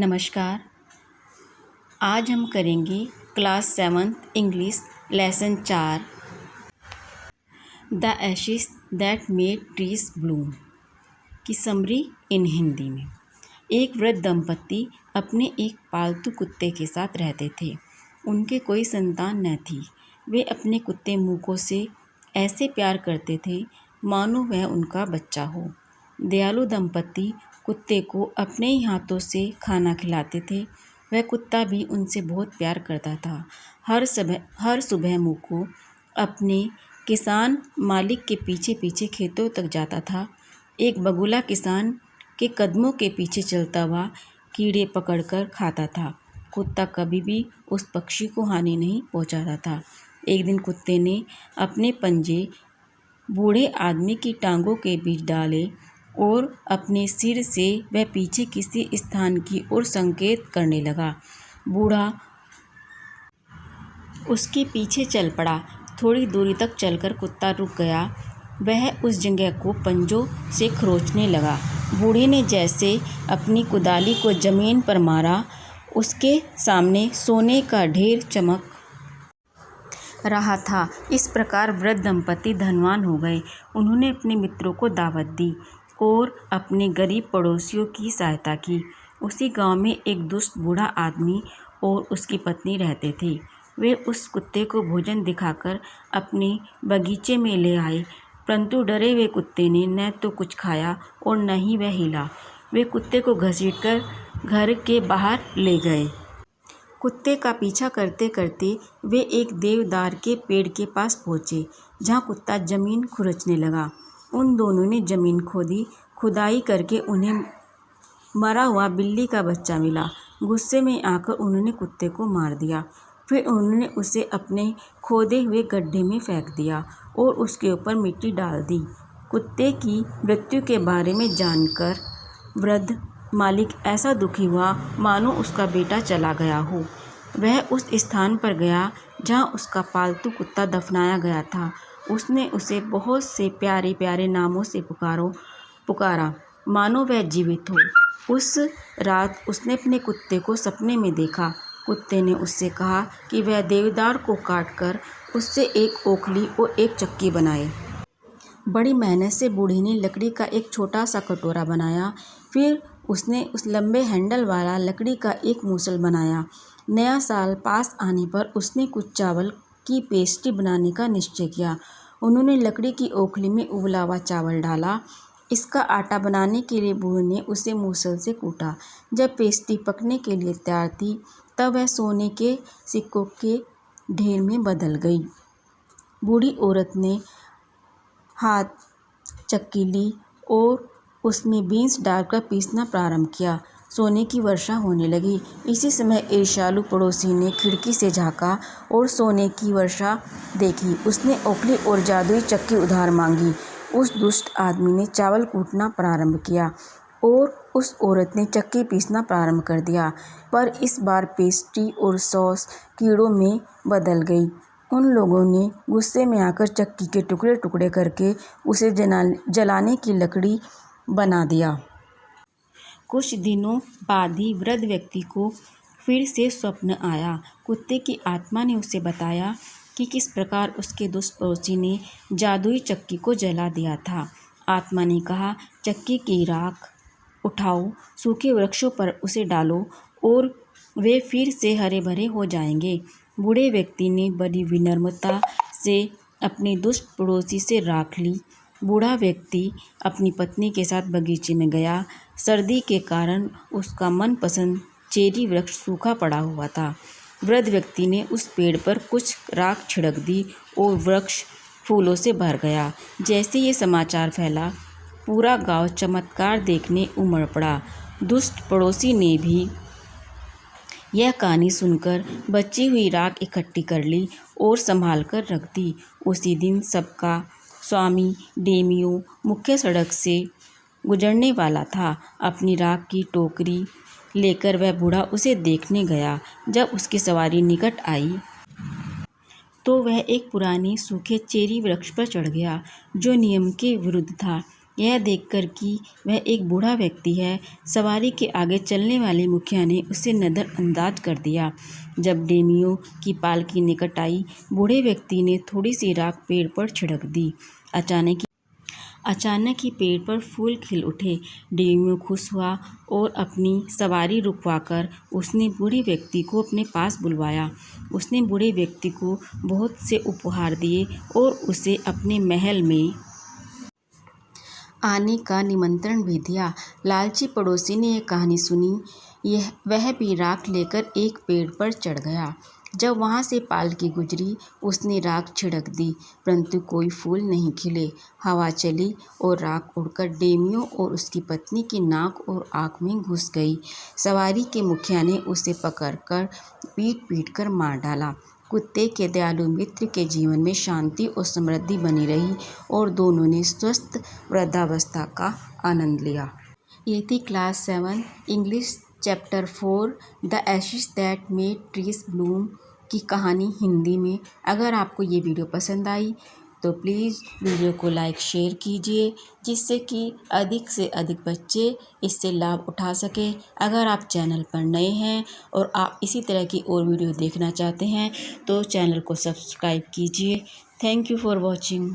नमस्कार। आज हम करेंगे class 7 English lesson 4 the ashes that made trees Bloom की समरी इन हिंदी में। एक वृद्ध दंपति अपने एक पालतू कुत्ते के साथ रहते थे। उनके कोई संतान न थी। वे अपने कुत्ते मूको से ऐसे प्यार करते थे मानो वह उनका बच्चा हो। दयालु दंपति कुत्ते को अपने ही हाथों से खाना खिलाते थे। वह कुत्ता भी उनसे बहुत प्यार करता था। हर सुबह मूको अपने किसान मालिक के पीछे पीछे खेतों तक जाता था। एक बगुला किसान के कदमों के पीछे चलता हुआ कीड़े पकड़कर खाता था। कुत्ता कभी भी उस पक्षी को हानि नहीं पहुंचाता था। एक दिन कुत्ते ने अपने पंजे बूढ़े आदमी की टांगों के बीच डाले और अपने सिर से वह पीछे किसी स्थान की ओर संकेत करने लगा। बूढ़ा उसके पीछे चल पड़ा। थोड़ी दूरी तक चलकर कुत्ता रुक गया। वह उस जगह को पंजों से खरोंचने लगा। बूढ़े ने जैसे अपनी कुदाली को जमीन पर मारा, उसके सामने सोने का ढेर चमक रहा था। इस प्रकार वृद्ध दंपति धनवान हो गए। उन्होंने अपने मित्रों को दावत दी और अपने गरीब पड़ोसियों की सहायता की। उसी गांव में एक दुष्ट बूढ़ा आदमी और उसकी पत्नी रहते थे। वे उस कुत्ते को भोजन दिखाकर अपने बगीचे में ले आए, परंतु डरे हुए कुत्ते ने न तो कुछ खाया और न ही वह हिला। वे कुत्ते को घसीटकर घर के बाहर ले गए। कुत्ते का पीछा करते करते वे एक देवदार के पेड़ के पास पहुँचे, जहाँ कुत्ता जमीन खुरचने लगा। उन दोनों ने जमीन खोदी। खुदाई करके उन्हें मरा हुआ बिल्ली का बच्चा मिला। गुस्से में आकर उन्होंने कुत्ते को मार दिया। फिर उन्होंने उसे अपने खोदे हुए गड्ढे में फेंक दिया और उसके ऊपर मिट्टी डाल दी। कुत्ते की मृत्यु के बारे में जानकर वृद्ध मालिक ऐसा दुखी हुआ मानो उसका बेटा चला गया हो। वह उस स्थान पर गया जहाँ उसका पालतू कुत्ता दफनाया गया था। उसने उसे बहुत से प्यारे प्यारे नामों से पुकारा मानो वह जीवित हो। उस रात उसने अपने कुत्ते को सपने में देखा। कुत्ते ने उससे कहा कि वह देवदार को काटकर उससे एक ओखली और एक चक्की बनाए। बड़ी मेहनत से बूढ़ी ने लकड़ी का एक छोटा सा कटोरा बनाया। फिर उसने उस लंबे हैंडल वाला लकड़ी का एक मूसल बनाया। नया साल पास आने पर उसने कुछ चावल की पेस्ट्री बनाने का निश्चय किया। उन्होंने लकड़ी की ओखली में उबला हुआ चावल डाला। इसका आटा बनाने के लिए बूढ़ी ने उसे मूसल से कूटा। जब पेस्ट्री पकने के लिए तैयार थी, तब वह सोने के सिक्कों के ढेर में बदल गई। बूढ़ी औरत ने हाथ चक्की ली और उसमें बीन्स डालकर पीसना प्रारंभ किया। सोने की वर्षा होने लगी। इसी समय ईर्ष्यालु पड़ोसी ने खिड़की से झाँका और सोने की वर्षा देखी। उसने ओखली और जादुई चक्की उधार मांगी। उस दुष्ट आदमी ने चावल कूटना प्रारंभ किया और उस औरत ने चक्की पीसना प्रारंभ कर दिया, पर इस बार पेस्ट्री और सॉस कीड़ों में बदल गई। उन लोगों ने गुस्से में आकर चक्की के टुकड़े टुकड़े करके उसे जलाने की लकड़ी बना दिया। कुछ दिनों बाद ही वृद्ध व्यक्ति को फिर से स्वप्न आया। कुत्ते की आत्मा ने उसे बताया कि किस प्रकार उसके दुष्ट पड़ोसी ने जादुई चक्की को जला दिया था। आत्मा ने कहा, चक्की की राख उठाओ, सूखे वृक्षों पर उसे डालो और वे फिर से हरे भरे हो जाएंगे। बूढ़े व्यक्ति ने बड़ी विनम्रता से अपने दुष्ट पड़ोसी से राख ली। बूढ़ा व्यक्ति अपनी पत्नी के साथ बगीचे में गया। सर्दी के कारण उसका मनपसंद चेरी वृक्ष सूखा पड़ा हुआ था। वृद्ध व्यक्ति ने उस पेड़ पर कुछ राख छिड़क दी और वृक्ष फूलों से भर गया। जैसे ये समाचार फैला, पूरा गांव चमत्कार देखने उमड़ पड़ा। दुष्ट पड़ोसी ने भी यह कहानी सुनकर बची हुई राख इकट्ठी कर ली और संभाल कर रख दी। उसी दिन सबका स्वामी डेमियो मुख्य सड़क से गुजरने वाला था। अपनी राख की टोकरी लेकर वह बूढ़ा उसे देखने गया। जब उसकी सवारी निकट आई तो वह एक पुराने सूखे चेरी वृक्ष पर चढ़ गया, जो नियम के विरुद्ध था। यह देखकर कि वह एक बूढ़ा व्यक्ति है, सवारी के आगे चलने वाले मुखिया ने उसे नज़रअंदाज कर दिया। जब डेमियो की पालकी निकट आई, बूढ़े व्यक्ति ने थोड़ी सी राख पेड़ पर छिड़क दी। अचानक ही पेड़ पर फूल खिल उठे। डेमियो खुश हुआ और अपनी सवारी रुकवाकर उसने बूढ़े व्यक्ति को अपने पास बुलवाया। उसने बूढ़े व्यक्ति को बहुत से उपहार दिए और उसे अपने महल में आने का निमंत्रण भी दिया। लालची पड़ोसी ने यह कहानी सुनी। वह भी राख लेकर एक पेड़ पर चढ़ गया। जब वहाँ से पालकी गुजरी, उसने राख छिड़क दी, परंतु कोई फूल नहीं खिले। हवा चली और राख उड़कर डेमियो और उसकी पत्नी की नाक और आँख में घुस गई। सवारी के मुखिया ने उसे पकड़कर पीट कर मार डाला। कुत्ते के दयालु मित्र के जीवन में शांति और समृद्धि बनी रही और दोनों ने स्वस्थ वृद्धावस्था का आनंद लिया। ये थी class 7 English chapter 4 the ashes that made trees Bloom की कहानी हिंदी में। अगर आपको ये वीडियो पसंद आई तो प्लीज़ वीडियो को लाइक शेयर कीजिए, जिससे कि अधिक से अधिक बच्चे इससे लाभ उठा सकें। अगर आप चैनल पर नए हैं और आप इसी तरह की और वीडियो देखना चाहते हैं तो चैनल को सब्सक्राइब कीजिए। Thank you for watching.